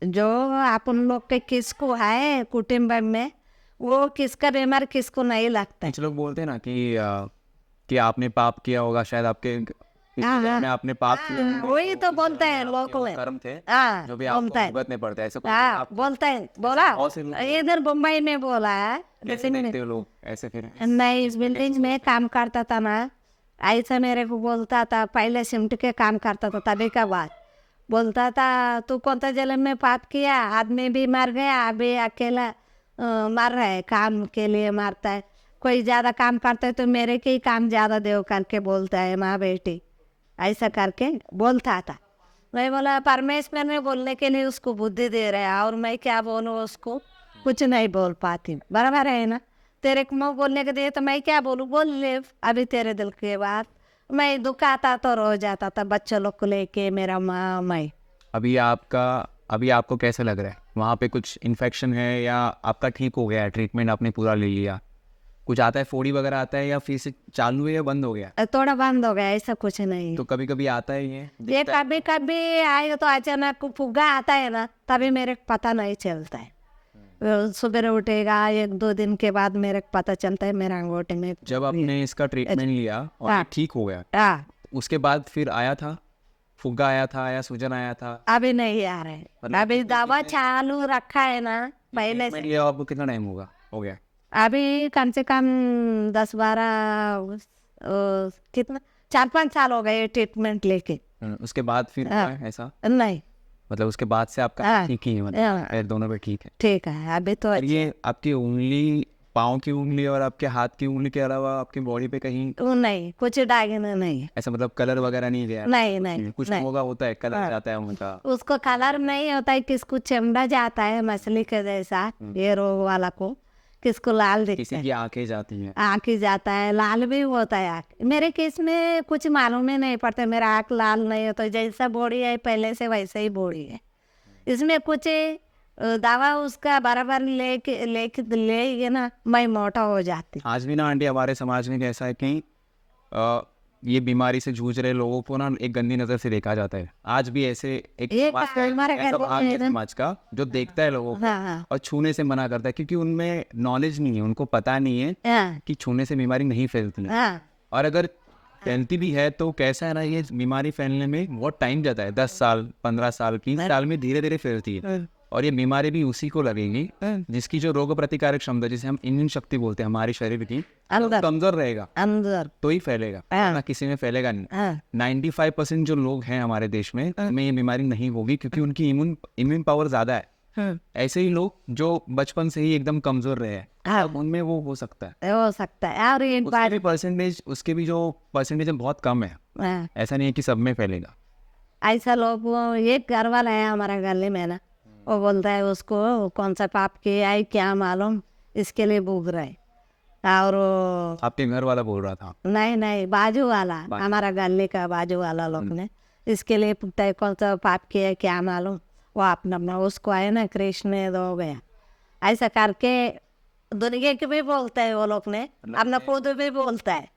B: जो अपन लोग के किसको है कुटुंब में, वो किसका बीमार किसको नहीं लगता है।
A: कुछ लोग बोलते हैं ना कि आपने पाप किया होगा, शायद आपके में आपने पाप किया,
B: वही तो बोलते हैं लोग
A: कर्म थे
B: हाँ,
A: जो भी आपको
B: बोलता है,
A: भुगतने पड़ते हैं, ऐसा
B: हाँ बोलता है, बोला
A: बहुत से लोग
B: इधर मुंबई में बोला है।
A: कैसे देखते हो लोग ऐसे? फिर
B: मैं इस बिल्डिंग में काम करता था ना, ऐसा मेरे को बोलता था, पहले सिमट के काम करता था, तभी का बात बोलता था, तू कौन सा जन्म में पाप किया, आदमी भी मर गया, अभी अकेला मर रहा है, काम के लिए मरता है, कोई ज़्यादा काम करता है तो मेरे के ही काम ज़्यादा देव करके बोलता है माँ बेटी, ऐसा करके बोलता था। मैं बोला परमेश्वर ने बोलने के लिए उसको बुद्धि दे रहा है, और मैं क्या बोलूँ उसको, कुछ नहीं बोल पाती, बराबर है ना। तेरे को मुँह बोलने के दिए तो मैं क्या बोलूँ, बोल ले अभी तेरे दिल की बात। मैं दुख आता तो रो जाता था बच्चों लोग को लेके, मेरा माँ मैं।
A: अभी आपको कैसा लग रहा है? वहाँ पे कुछ इन्फेक्शन है या आपका ठीक हो गया है, ट्रीटमेंट आपने पूरा ले लिया, कुछ आता है, फोड़ी वगैरह आता है, या फिर से चालू है या बंद हो गया?
B: थोड़ा बंद हो गया, ऐसा कुछ नहीं।
A: तो कभी कभी आता है
B: ये कभी कभी आए तो अचानक फुग्गा आता है ना, तभी मेरे को पता नहीं चलता है। सुबह उठेगा 1-2 दिन के बाद मेरे को पता चलता है मेरा अंगूठे में।
A: जब आपने इसका ट्रीटमेंट लिया और ये ठीक हो गया,
B: हाँ,
A: उसके बाद फिर आया था फुग्गा, आया था या सूजन आया था?
B: अभी नहीं आ रहा है, अभी दवा चालू रखा है ना पहले से।
A: ये आपको कितना टाइम हो गया?
B: अभी कम से कम 10-12 कितना 4-5 साल हो गए ट्रीटमेंट लेके।
A: उसके बाद फिर हुआ है ऐसा?
B: नहीं,
A: मतलब उसके बाद से आपका ठीक ही है, मतलब पैर दोनों पे ठीक है?
B: ठीक है अभी तो।
A: और ये आपकी उंगली, पाँव की उंगली और आपके हाथ की उंगली के अलावा आपकी बॉडी पे कहीं
B: नहीं, कुछ दागिना नहीं,
A: ऐसा, मतलब कलर वगैरह नहीं गया?
B: नहीं
A: कुछ
B: नहीं।
A: होता है, कलर जाता है उनका?
B: उसको कलर नहीं होता है, किसको चमड़ा जाता है मछली के जैसा, ये रोग वाला को, किसको लाल दिखता
A: किसी
B: है,
A: की आंखें जाती हैं,
B: आँख जाता है, लाल भी होता है आँख। मेरे केस में कुछ मालूम ही नहीं पड़ता, मेरा आँख लाल नहीं होता, जैसा बॉडी है पहले से वैसे ही बॉडी है। इसमें कुछ दवा उसका बराबर लेके ना मैं मोटा हो जाती।
A: आज भी ना आंटी हमारे समाज में कैसा है कि ये बीमारी से जूझ रहे लोगों को ना एक गंदी नज़र से देखा जाता है। आज भी ऐसे एक
B: हमारे घर
A: ऐसा भाग है
B: में
A: समाज का जो देखता है लोगों को
B: हाँ,
A: और छूने से मना करता है, क्योंकि उनमें नॉलेज नहीं है, उनको पता नहीं है
B: हाँ,
A: कि छूने से बीमारी नहीं फैलती है।
B: हाँ,
A: और अगर फैलती भी है तो कैसा है ना, ये बीमारी फैलने में बहुत टाइम जाता है, 10 साल 15 साल 20 साल में धीरे धीरे फैलती है। और ये बीमारी भी उसी को लगेगी जिसकी जो रोग प्रतिकारक क्षमता, जिसे हम इम्यून शक्ति बोलते हैं, हमारे शरीर की कमजोर रहेगा
B: अंदर
A: तो ही फैलेगा, ना किसी में फैलेगा नहीं। 95% जो लोग हैं हमारे देश में, उनमें ये बीमारी नहीं होगी क्योंकि उनकी इम्यून पावर ज्यादा है। ऐसे ही लोग जो बचपन से ही एकदम कमजोर रहे हैं, उनमें वो हो सकता है,
B: हो सकता है। और एक बार
A: उसके भी जो परसेंटेज है बहुत कम है, ऐसा नहीं है कि सब में फैलेगा।
B: ऐसा लोग, वो एक घर वाला है हमारा गले में ना, वो बोलता है उसको कौन सा पाप किया है क्या मालूम, इसके लिए भूख रहा है। और
A: आपके घर वाला बोल रहा था?
B: नहीं, बाजू वाला, हमारा गले का बाजू वाला लोग ने इसके लिए पूछता है कौन सा पाप किया है क्या मालूम, वो अपना उसको आए ना कृष्ण हो गया, ऐसा करके दुनिया के भी बोलता है वो लोग ने, अपना खुद भी बोलता है।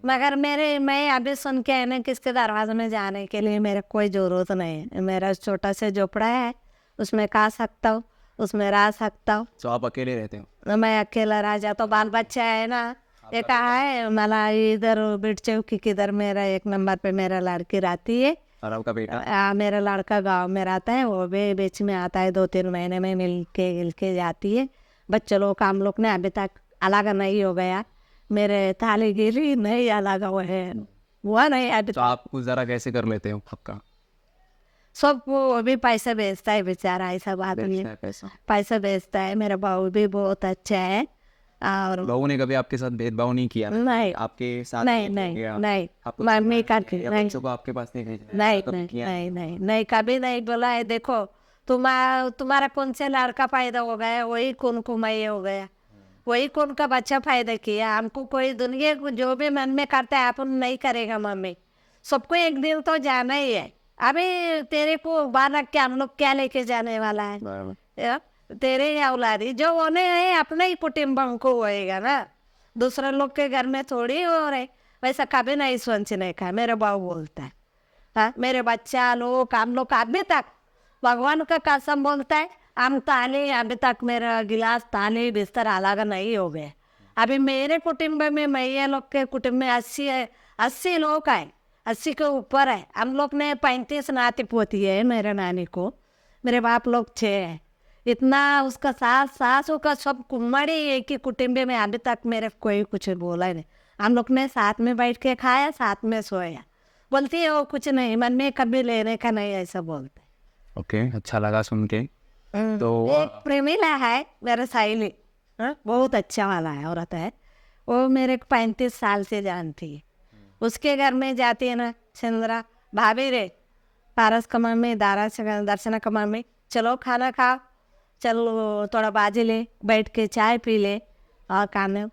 B: मगर मैं अभी सुन के आए ना किसके दरवाजे में जाने के लिए मेरे कोई ज़रूरत नहीं है। मेरा छोटा सा झोपड़ा है, उसमें खा सकता हूँ, उसमें रह सकता हूँ।
A: तो आप अकेले रहते हो?
B: मैं अकेला रह जा तो बाल बच्चा है ना, ये कहा है मला इधर बिट चौकी किधर मेरा 1 नंबर पे मेरा लड़की रहती है।
A: और आपका बेटा?
B: मेरा लड़का गांव में रहता है, वो भी बीच में आता है, 2-3 महीने में मिल के जाती है। बच्चे लोग हम लोग ने अभी तक अलग नहीं हो गया, मेरे थाली गिरी नहीं अलग हुआ नहीं अभी
A: तो आप गुजारा कैसे कर लेते हो आपका?
B: सब वो भी पैसा भेजता है बेचारा, ऐसा बात नहीं है,
A: पैसा
B: पैसा भेजता है। मेरा बहू भी बहुत अच्छा है और
A: बहू ने कभी आपके साथ भेदभाव नहीं किया?
B: नहीं
A: आपके साथ
B: नहीं
A: हो
B: नहीं
A: गया?
B: नहीं
A: आपको
B: मम्मी का
A: या
B: नहीं
A: बच्चों को आपके पास नहीं भेजना?
B: नहीं
A: ऐसा कभी
B: नहीं
A: किया?
B: नहीं नहीं नहीं कभी नहीं बोला है। देखो तुम्हारा कौन से लड़का पैदा हो गया, वही कौन को मैं हो गया, वही कौन का बच्चा पैदा किया। हमको कोई दुनिया को जो भी मन में करता है अपन नहीं करेगा मम्मी, सबको एक दिन तो जाना ही है। अभी तेरे को बाहर रख के हम लोग क्या लेके जाने वाला है? या, तेरे ही औलादी जो होने हैं अपने ही कुटुंब को होएगा ना, दूसरे लोग के घर में थोड़ी हो रहे। वैसा कभी नहीं सोचने का, मेरे बाबू बोलता है। हाँ, मेरे बच्चा लोग हम लोग अभी तक भगवान का कसम बोलता है, हम ताले अभी तक मेरा गिलास ताले बिस्तर अलग नहीं हो गए। अभी मेरे कुटुंब में मैया लोग के कुटुंब में 80 लोग हैं, 80 के ऊपर है। हम लोग ने 35 नाती पोती है मेरे नानी को, मेरे बाप लोग 6 है। इतना उसका सासों का सब कुम्मड़ी एक ही कुटुंब में, अभी तक मेरे कोई कुछ बोला ही नहीं। हम लोग ने साथ में बैठ के खाया, साथ में सोया। बोलती है वो कुछ नहीं, मन में कभी लेने का नहीं, ऐसा बोलते।
A: ओके, अच्छा लगा सुन के। तो
B: एक प्रेमिला है मेरा सहेली, बहुत अच्छा वाला है, औरत है। वो मेरे को 35 साल से जानती है। उसके घर में जाती है ना, चंद्रा भाभी रे पारस कमा में दर्शना कमा में, चलो खाना खाओ, चलो थोड़ा बाजी ले, बैठ के चाय पी ले और खाना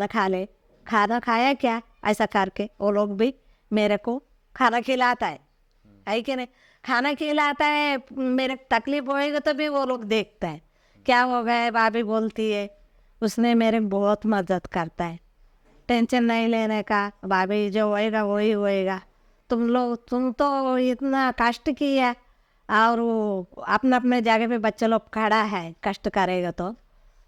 B: खा ले। खाना खाया क्या, ऐसा करके वो लोग भी मेरे को खाना खिलाता है कि नहीं? खाना खिलाता है, मेरे तकलीफ होएगा तो भी वो लोग देखता है, क्या हो गया भाभी बोलती है। उसने मेरे बहुत मदद करता है, टेंशन नहीं लेने का, भाभी जो होएगा वही होएगा। तुम तो इतना कष्ट किया और वो अपने अपने जगह पे बच्चे लोग खड़ा है, कष्ट करेगा तो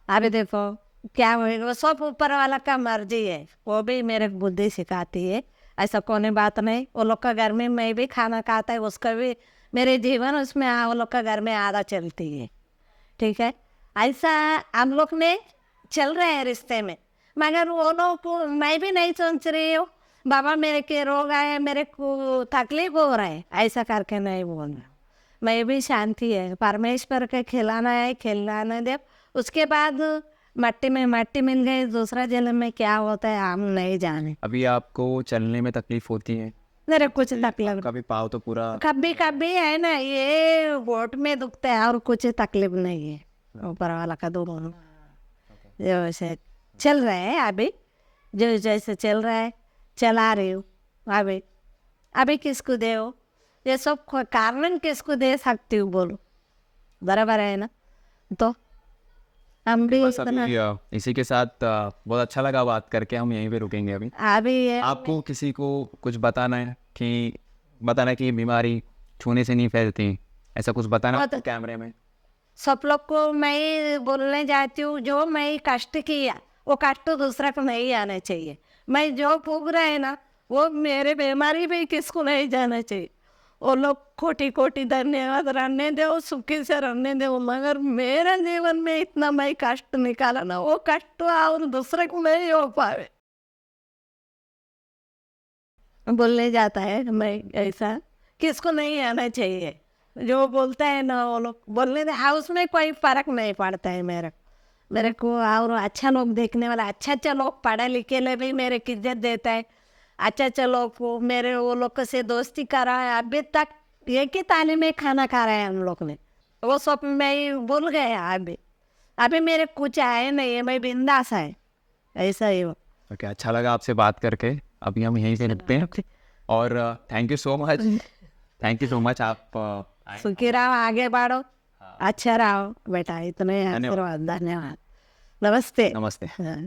B: अभी देखो क्या होएगा। वो सब ऊपर वाला का मर्जी है, वो भी मेरे को बुद्धि सिखाती है। ऐसा कोई बात नहीं, वो लोग का घर में मैं भी खाना खाता है, उसका भी मेरे जीवन उसमें वो लोग का घर में आधा चलती है, ठीक है। ऐसा हम लोग ने चल रहे हैं रिश्ते में। मगर वो लोग को मैं भी नहीं सोच रही हूँ बाबा मेरे के रोग आए, मेरे को तकलीफ हो रहा है, ऐसा करके नहीं बोलना। मैं भी शांति है, परमेश्वर के खिलाना है, खिलाना दे। उसके बाद मट्टी में मट्टी मिल गई, दूसरा जन्म में क्या होता है हम नहीं जाने।
A: अभी आपको चलने में तकलीफ होती है?
B: मेरे कुछ तकलीफ
A: कभी पाँव तो पूरा
B: कभी कभी है ना, ये गोट में दुखता है और कुछ तकलीफ नहीं है, ऊपर वाला का दोनों जैसे चल रहा है। अभी जो जैसे चल रहा है चला रही हूँ। अभी किसको दे हो, ये सब कारण किसको दे सकती हूँ बोलो, बराबर है ना? तो हम भी
A: बस अभी इसी के साथ बहुत अच्छा लगा बात करके, हम यहीं पे रुकेंगे अभी।
B: अभी
A: आपको किसी को कुछ बताना है कि ये बीमारी छूने से नहीं फैलती, ऐसा कुछ बताना है कैमरे में?
B: सब लोग को मैं बोलने जाती हूँ, जो मैं कष्ट किया वो कष्ट दूसरा को नहीं आना चाहिए। मैं जो भोग रहा है ना, वो मेरे बीमारी भी किसको नहीं जाना चाहिए। वो लोग कोटि कोटि धन्यवाद, रहने दे सुखी से रहने दे। मगर मेरे जीवन में इतना मैं कष्ट निकाला ना, वो कष्ट और दूसरे को नहीं हो पावे। बोलने जाता है मैं, ऐसा किसको नहीं आना चाहिए। जो बोलता है ना वो लोग बोलने दे, हाउस में कोई फर्क नहीं पड़ता है मेरे को। और अच्छा लोग देखने वाला, अच्छा लोग पढ़े लिखे ले भी मेरे की इज्जत देता है। अच्छा लोग को मेरे वो लोग से दोस्ती करा है, अभी तक एक ही थाली में खाना खा रहे हैं हम लोग ने। वो सब मैं भूल गया। अभी मेरे कुछ आए नहीं है, मैं बिंदास है, ऐसा ही हो।
A: ओके, अच्छा लगा आपसे बात करके। अभी हम यहीं से रुकते हैं और थैंक यू सो मच। आप
B: सुखी रहो, आगे बढ़ो, अच्छा रहो बेटा, इतने आशीर्वाद, धन्यवाद, नमस्ते।
A: नमस्ते।
B: हाँ।